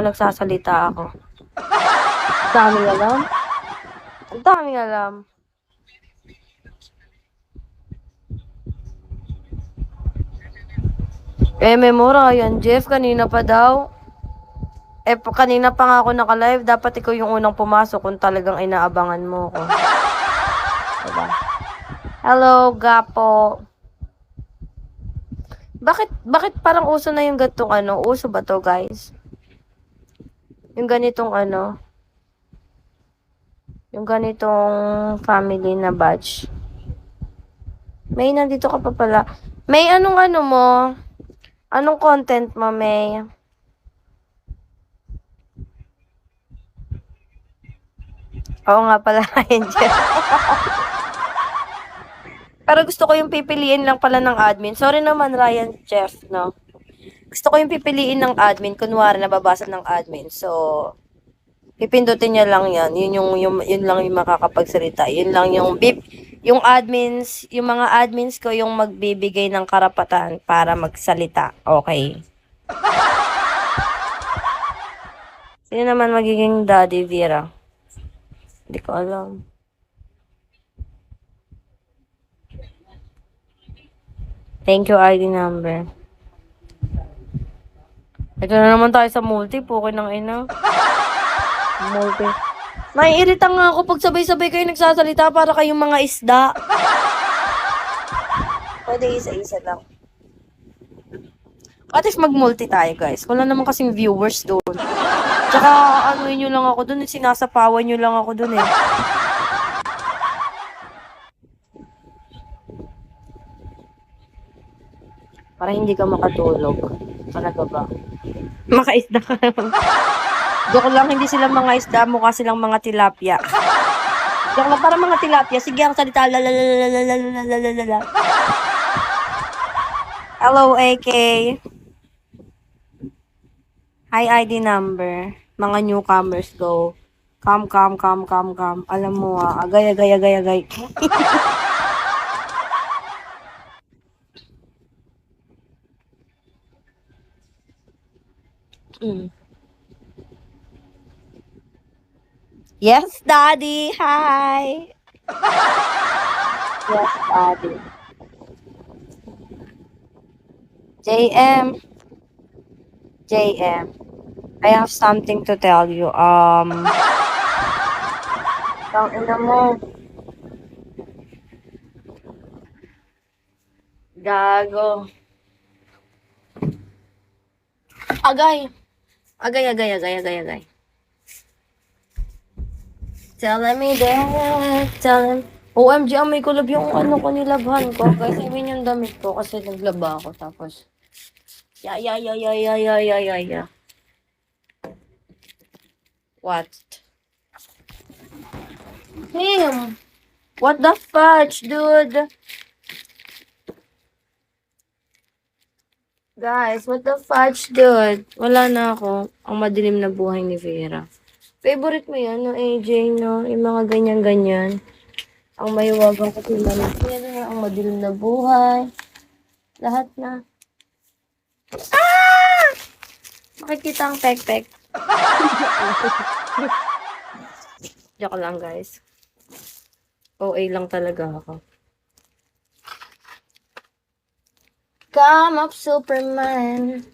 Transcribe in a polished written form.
nagsasalita ako. Ang daming alam. Ang daming alam. Memora yan, Jeff. Kanina pa daw. Kanina pa nga ako naka-live. Dapat ikaw yung unang pumasok kung talagang inaabangan mo ko. Diba? Hello, Gapo. Bakit parang uso na yung gatong ano? Uso ba to, guys? Yung ganitong ano? Yung ganitong family na badge. May, nandito ka pa pala. May, anong ano mo? Anong content mo, May? Oo nga pala, Angel. Pero gusto ko yung pipiliin lang pala ng admin. Sorry naman, Ryan Jeff, no? Gusto ko yung pipiliin ng admin. Kunwari, nababasa ng admin. So, pipindutin niya lang yan. Yun lang yung makakapagsalita. Yun lang yung admins, yung mga admins ko yung magbibigay ng karapatan para magsalita. Okay. Sino naman magiging Daddy Vera? Hindi ko alam. Thank you, ID number. Ito na naman tayo sa multi. Pukin ng ina. Multi. Naiirita nga ako pag sabay-sabay kayo nagsasalita para kayong mga isda. Pwede isa-isa lang. At least mag-multi tayo, guys. Wala naman kasing viewers doon. Tsaka, ano nyo lang ako doon. Sinasapawan nyo lang ako doon eh. Para hindi ka makatulog. Talaga ba? Makaisda ka naman. Joke lang, hindi sila mga isda. Mukha silang mga tilapia. Joke lang, para mga tilapia. Sige, ang salita. Lalalalalalalalalala. Hello, AK. Hi, ID number. Mga newcomers, go. Come. Alam mo agay. Yes, Daddy. Hi. Yes, Daddy. JM. I have something to tell you. Ina mo. Gago. Agay. Tell me that. OMG, amoy kulab yung ano ko nilabhan ko. Guys, I mean yung damit ko kasi naglaba ako. Tapos, ya. What? Him! What the fudge, dude? Guys, what the fudge, dude? Wala na ako. Ang madilim na buhay ni Vera. Favorite mo yan, no, AJ, no? Yung mga ganyan-ganyan. Ang mahiwagang katulad ni Vera, ang madilim na buhay. Lahat na. Ah! Makikita ang pek-pek. Joke lang, guys. OA lang talaga ako. Come up, Superman.